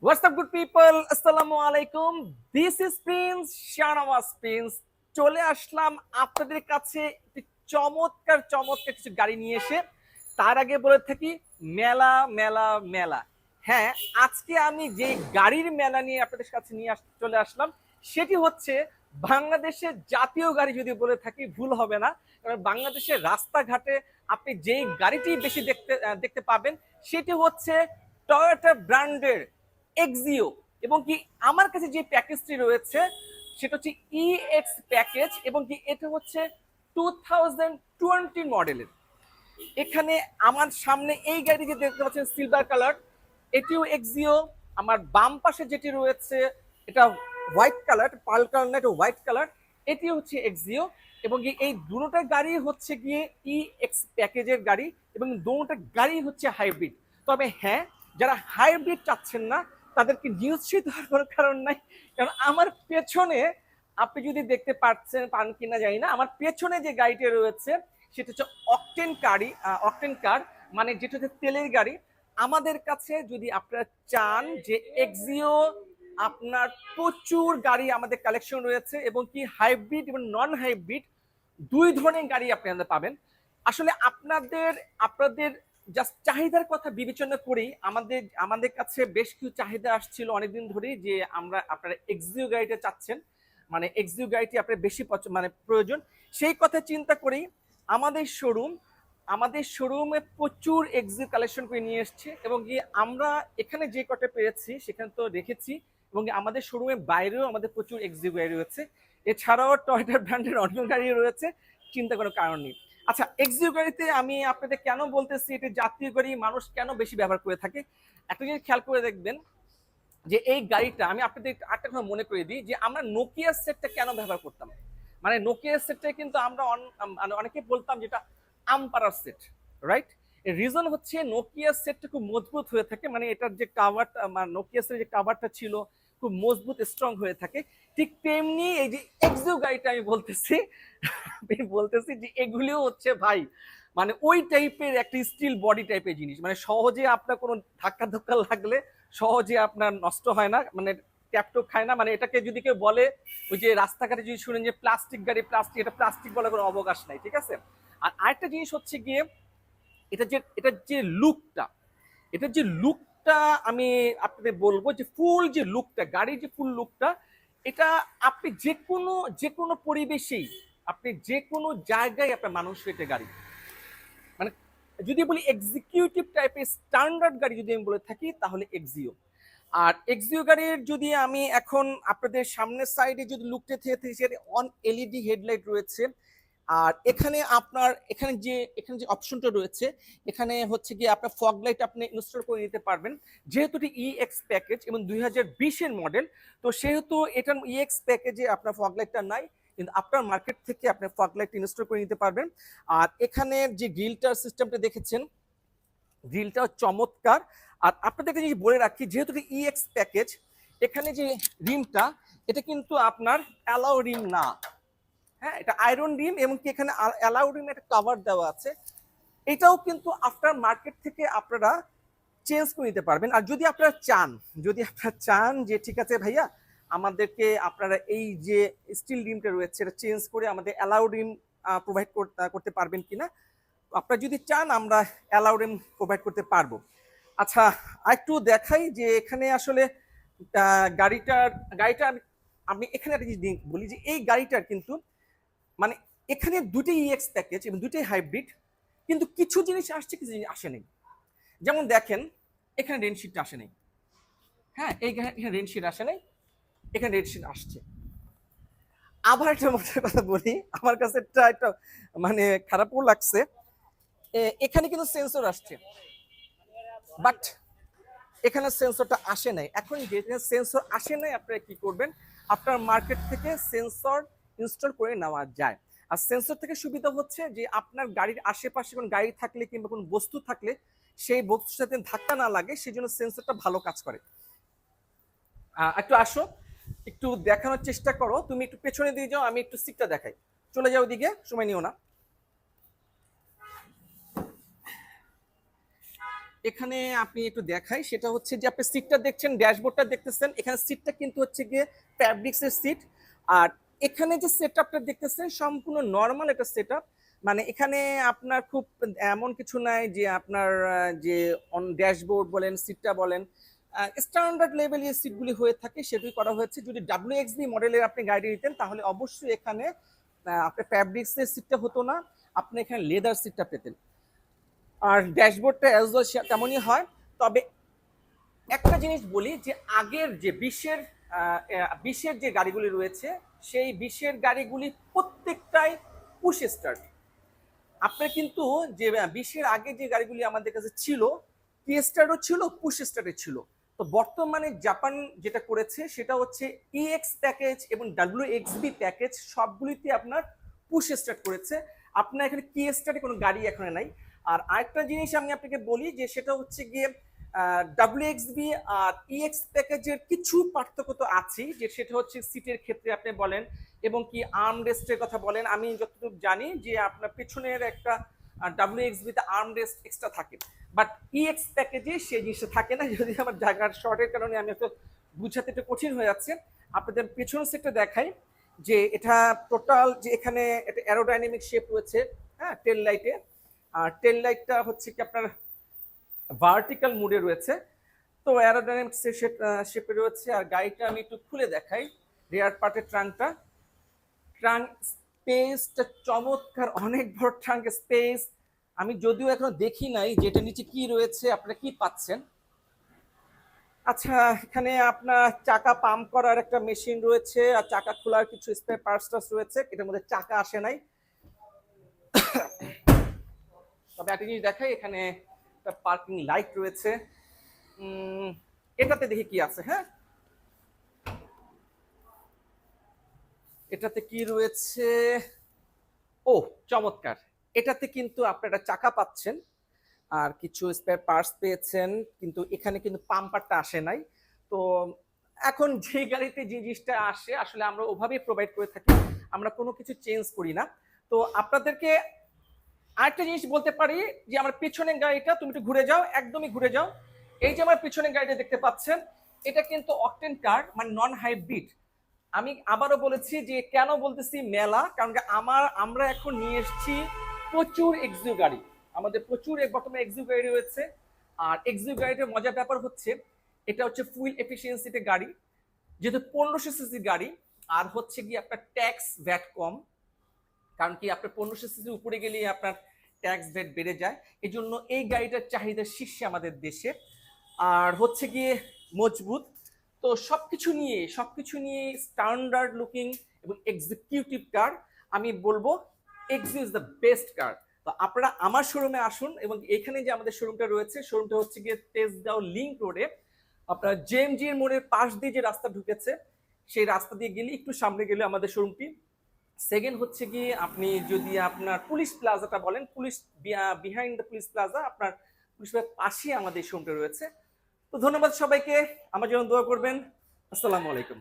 What's up, good people? Assalamu alaikum. This is Prince Shanawaz Prince. চলে আসলাম আপনাদের কাছে একটি চমৎকার চমৎকার কিছু গাড়ি নিয়ে এসে। তার আগে বলে থাকি মেলা মেলা মেলা। হ্যাঁ, আজকে আমি যে গাড়ির মেলা নিয়ে আপনাদের কাছে নিয়ে চলে আসলাম সেটি হচ্ছে বাংলাদেশের জাতীয় গাড়ি। যদি বলে থাকি ভুল হবে না, কারণ বাংলাদেশের রাস্তাঘাটে আপনি যেই গাড়িটি বেশি দেখতে পাবেন সেটি হচ্ছে টয়োটা ব্র্যান্ডের এক্সিও। এবং কি আমার কাছে যে প্যাকেজটি রয়েছে সেটা হচ্ছে ইএক্স প্যাকেজ, এবং কি এটা হচ্ছে 2020 মডেলের। এখানে আমার সামনে এই গাড়ি যে দেখতে পাচ্ছেন সিলভার কালার, এটিও এক্সিও। আমার বাম পাশে যেটি রয়েছে এটা হোয়াইট কালার, পার্ল কালার না, এটা হোয়াইট কালার, এটি হচ্ছে এক্সিও। এবং এই দুটোটা গাড়ি হচ্ছে গিয়ে ইএক্স প্যাকেজের গাড়ি, এবং দুটোটা গাড়ি হচ্ছে হাইব্রিড। তবে হ্যাঁ, যারা হাইব্রিড চাচ্ছেন না তাদেরকে নিশ্চিত হওয়ার কোনো কারণ নাই, কারণ আমার পেছনে আপনি যদি দেখতে পান কিনা জানি না, আমার পেছনে যে গাড়িটি রয়েছে সেটা হচ্ছে অকটেন গাড়ি, অকটেন কার, মানে যেটা হচ্ছে তেলের গাড়ি। আমাদের কাছে যদি আপনারা চান যে এক্সিও, আপনার প্রচুর গাড়ি আমাদের কালেকশন রয়েছে, এবং কি হাইব্রিড এবং নন হাইব্রিড দুই ধরনের গাড়ি আপনারা পাবেন। আসলে আপনাদের আপনাদের জাস্ট চাহিদার কথা বিবেচনা করেই আমাদের আমাদের কাছে বেশ কিছু চাহিদা আসছিল অনেকদিন ধরেই, যে আপনারা এক্সিও গাড়িটা চাচ্ছেন, মানে এক্সিও গাড়িটি আপনার বেশি মানে প্রয়োজন। সেই কথা চিন্তা করেই আমাদের শোরুমে প্রচুর এক্সিও কালেকশন করে নিয়ে এসছে, এবং কি আমরা এখানে যে কটা পেয়েছি সেখানে তো রেখেছি, এবং আমাদের শোরুমের বাইরেও আমাদের প্রচুর এক্সিও গাড়ি রয়েছে। এছাড়াও টয়োটা ব্র্যান্ডের অন্য গাড়ি রয়েছে, চিন্তা করার কারণ নেই। আচ্ছা, এক্সিও গাড়িতে আমি আপনাদের কেন বলতেছি এটা জাতীয় গাড়ি মানুষ কেন বেশি ব্যবহার করে থাকে, একটা জিনিস খেয়াল করে দেখবেন যে এই গাড়িটা, আমি আপনাদের আরেকটা কথা মনে করে দিই যে আমরা নোকিয়া সেটটা কেন ব্যবহার করতাম। মানে নোকিয়া সেটটা কিন্তু আমরা অনেকে বলতাম যেটা আমপারার সেট, রাইট? এর রিজন হচ্ছে নোকিয়া সেটটা খুব মজবুত হয়ে থাকে, মানে এটার যে কাভারটা, মানে নোকিয়া সেটের যে কাভারটা ছিল খুব মজবুত স্ট্রং হয়ে থাকে। ঠিক তেমনি এই যে এক্সিও গাড়িটা আমি বলতেছি যে এগুলিও হচ্ছে ভাই, মানে ওই টাইপের একটা স্টিল বডি টাইপের জিনিস, মানে সহজে আপনার কোনো ধাক্কা ধাক্কা লাগলে সহজে আপনার নষ্ট হয় না, মানে ট্যাপটপ খায় না। মানে এটাকে যদি কেউ বলে, ওই যে রাস্তাঘাটে যদি শুনেন যে প্লাস্টিক গাড়ি, প্লাস্টিক, এটা প্লাস্টিক বলার কোনো অবকাশ নাই, ঠিক আছে? আর আরেকটা জিনিস হচ্ছে গিয়ে এটার যে লুকটা আমি আপনাদের বলবো যে ফুল যে লুকটা, গাড়ির যে ফুল লুকটা, এটা আপনি যে কোনো পরিবেশেই, আপনি যে কোনো জায়গায় আপনার মানুষ এটা গাড়ি, মানে যদি বলি এক্সিকিউটিভ টাইপের স্ট্যান্ডার্ড গাড়ি যদি আমি বলে থাকি তাহলে এক্সিও। আর এক্সিও গাড়ির যদি আমি এখন আপনাদের সামনের সাইডে যদি লুকতে থেকে অন এলইডি হেডলাইট রয়েছে। আর এখানে যে অপশনটা রয়েছে, এখানে হচ্ছে গিয়ে আপনার ফগ লাইট আপনি ইনস্টল করে নিতে পারবেন। যেহেতু এটি ইএক্স প্যাকেজ এবং 2020-এর মডেল, তো সেহেতু এটার ইএক্স প্যাকেজে আপনার ফগ লাইটটা নাই, কিন্তু আপনার মার্কেট থেকে আপনি ফগ লাইট ইনস্টল করে নিতে পারবেন। আর এখানে যে গ্রিলটার সিস্টেমটা দেখেছেন, গ্রিলটাও চমৎকার। আর আপনাদেরকে যদি বলে রাখি, যেহেতু ইএক্স প্যাকেজ, এখানে যে রিমটা, এটা কিন্তু আপনার অ্যালাউ রিম না, হ্যাঁ, এটা আয়রন রিম, এবং কি এখানে অ্যালাউ রিম একটা কভার দেওয়া আছে। এটাও কিন্তু আফটার মার্কেট থেকে আপনারা চেঞ্জ করে নিতে পারবেন। আর যদি আপনারা চান যে ঠিক আছে ভাইয়া, আমাদেরকে আপনারা এই যে স্টিল রিমটা রয়েছে এটা চেঞ্জ করে আমাদের অ্যালাউ রিম প্রোভাইড করতে পারবেন কিনা, আপনারা যদি চান আমরা অ্যালাউ রিম প্রোভাইড করতে পারবো। আচ্ছা, আরেকটু দেখাই যে এখানে আসলে গাড়িটা আমি এখানে একটা জিনিস বলি যে এই গাড়িটার কিন্তু, মানে এখানে দুটোই ইএক্স প্যাকেজ এবং দুটোই হাইব্রিড, কিন্তু কিছু জিনিস আসছে, কিছু জিনিস আসে নেই। যেমন দেখেন, এখানে রেনশিটটা আসে নেই। হ্যাঁ, এখানে রেনশিট আসে নাই, এখানে রেনশিট আসছে। আবার একটা মজার কথা বলি, আমার কাছে একটা মানে খারাপও লাগছে, এখানে কিন্তু সেন্সর আসছে, বাট এখানে সেন্সরটা আসে নাই। এখন যেখানে সেন্সর আসে নাই, আপনারা কি করবেন, আপনার মার্কেট থেকে সেন্সর ইনস্টল করে নেওয়া যায়। আর সেন্সর থেকে সুবিধা হচ্ছে যে আপনার গাড়ির আশেপাশে কোনো গাড়ি থাকলে কিংবা কোনো বস্তু থাকলে সেই বস্তুর সাথে ধাক্কা না লাগে, সেই জন্য সেন্সরটা ভালো কাজ করে। একটু আসো, একটু দেখানোর চেষ্টা করো, তুমি একটু পেছনে দিয়ে যাও, আমি একটু সিটটা দেখাই। চলে যাও ওদিকে, সময় নিও না। এখানে আপনি একটু দেখাই, সেটা হচ্ছে যে আপনি সিটটা দেখছেন, ড্যাশবোর্ডটা দেখতেছেন, এখানে সিটটা কিন্তু হচ্ছে গিয়ে ফ্যাব্রিক্সের সিট। আর এখানে যে সেটআপটা দেখতেছেন সম্পূর্ণ নর্মাল একটা সেটআপ। মানে এখানে আপনার খুব এমন কিছু নাই যে আপনার যে অন ড্যাশবোর্ড বলেন, সিটটা বলেন, স্ট্যান্ডার্ড লেভেলের সিটগুলি হয়ে থাকে সেগুলি করা হয়েছে। যদি WXB মডেলের আপনি গাড়ি নিতেন তাহলে অবশ্যই এখানে আপনার ফ্যাব্রিক্সের সিটটা হতো না, আপনি এখানে লেদার সিটটা পেতেন। আর ড্যাশবোর্ডটা অ্যাজ ওয়েল তেমনই হয়। তবে একটা জিনিস বলি যে আগের যে 20-এর যে গাড়িগুলি রয়েছে সেই 20-এর গাড়িগুলি প্রত্যেকটাই পুশ স্টার্ট। আপনার কিন্তু যে 20-এর আগে যে গাড়িগুলি আমাদের কাছে ছিল, কি স্টার্টও ছিল, পুশ স্টার্টে ছিল। তো বর্তমানে জাপান যেটা করেছে সেটা হচ্ছে EX প্যাকেজ এবং WXB প্যাকেজ সবগুলিতে আপনার পুশ স্টার্ট করেছে। আপনার এখানে কি স্টার্টে কোনো গাড়ি এখানে নাই। আর আরেকটা জিনিস আমি আপনাকে বলি যে সেটা হচ্ছে গিয়ে WXB আর EX প্যাকেজের কিছু পার্থক্য তো আছেই, যে সেটা হচ্ছে সিটের ক্ষেত্রে আপনি বলেন এবং কি আর্মরেস্টের কথা বলেন। আমি যতটুকু জানি যে আপনার পেছনের একটা WXB তে আর্মরেস্ট এক্সট্রা থাকে, বাট EX প্যাকেজে সেই জিনিসটা থাকে না। যদি আমার জায়গার শর্টের কারণে আমি একটু বুঝাতে একটু কঠিন হয়ে যাচ্ছে, আপনাদের পেছনের সেটটা দেখাই যে এটা টোটাল যে এখানে একটা অ্যারোডাইনামিক শেপ রয়েছে, হ্যাঁ, টেল লাইটে। আর টেল লাইটটা হচ্ছে কি আপনার ভার্টিক্যাল মুডে রয়েছে, তো অ্যারোডাইনামিক শেপে রয়েছে। আর গাড়িটা আমি একটু খুলে দেখাই, রেয়ার পার্টের ট্রাঙ্কটা, ট্রাঙ্ক স্পেসটা চমৎকার, অনেক বড় ট্রাঙ্ক স্পেস। আমি যদিও এখনো দেখি নাই যেটা নিচে কি রয়েছে, আপনারা কি পাচ্ছেন। আচ্ছা, এখানে আপনার চাকা পাম্প করার একটা মেশিন রয়েছে, আর চাকা খোলার কিছু স্পেয়ার পার্টস রয়েছে, এটার মধ্যে চাকা আসে নাই। তবে একটা জিনিস দেখাই, এখানে একটা পার্কিং লাইট রয়েছে। এটাতে দেখি কি আছে। হ্যাঁ, এটাতে কি রয়েছে, ও চমৎকার, এটাতে কিন্তু আপনারা চাকা পাচ্ছেন আর কিছু স্পেয়ার পার্টস পেয়েছেন, কিন্তু এখানে কিন্তু পাম্পারটা আসে নাই। তো এখন যে গাড়িতে যে জিনিসটা আসে আসলে আমরা ওভাবেই প্রোভাইড করে থাকি, আমরা কোনো কিছু চেঞ্জ করি না। তো আপনাদেরকে আরেকটা জিনিস বলতে পারি যে আমার পিছনের গাড়িটা, তুমি একটু ঘুরে যাও, একদমই ঘুরে যাও। এই যে আমার পিছনের গাড়িটা দেখতে পাচ্ছেন, এটা কিন্তু অকটেন কার, মানে নন হাইব্রিড। আমি আবারও বলেছি যে কেন বলতেছি মেলা, কারণ আমরা এখন নিয়ে এসেছি প্রচুর এক্সইউ গাড়ি, আমাদের প্রচুর বর্তমানে এক্সইউ গাড়ি রয়েছে। আর এক্সইউ গাড়িটার মজার ব্যাপার হচ্ছে এটা হচ্ছে ফুল এফিসিয়েন্সিতে গাড়ি, যেহেতু 1500 সিসি গাড়ি, আর হচ্ছে কি আপনার ট্যাক্স ভ্যাট কম, কারণ কি আপনার 1500 সিসি উপরে গেলে আপনার ট্যাক্স ভ্যাট বেড়ে যায়। এই জন্য এই গাড়িটার চাহিদা শীর্ষে আমাদের দেশে। আর হচ্ছে গিয়ে মজবুত। তো সবকিছু নিয়ে স্ট্যান্ডার্ড লুকিং এবং এক্সিকিউটিভ কার, আমি বলবো Axio is the best car. তো আপনারা আমার শোরুমে আসুন, এবং এখানে যে আমাদের শোরুমটা রয়েছে, শোরুমটা হচ্ছে গিয়ে তেজগাঁও লিংক রোডে। আপনার জেএমজি এর মোড়ের পাশ দিয়ে যে রাস্তা ঢুকেছে সেই রাস্তা দিয়ে গেলে একটু সামনে গেলে আমাদের শোরুমটি। সেকেন্ড হচ্ছে কি আপনি যদি আপনার পুলিশ প্লাজাটা বলেন, police behind the police plaza, আপনার পুলিশ প্লাজার পাশেই আমাদের শোরুমটা রয়েছে। তো ধন্যবাদ সবাইকে, আমার জন্য দোয়া করবেন। আসসালামু আলাইকুম।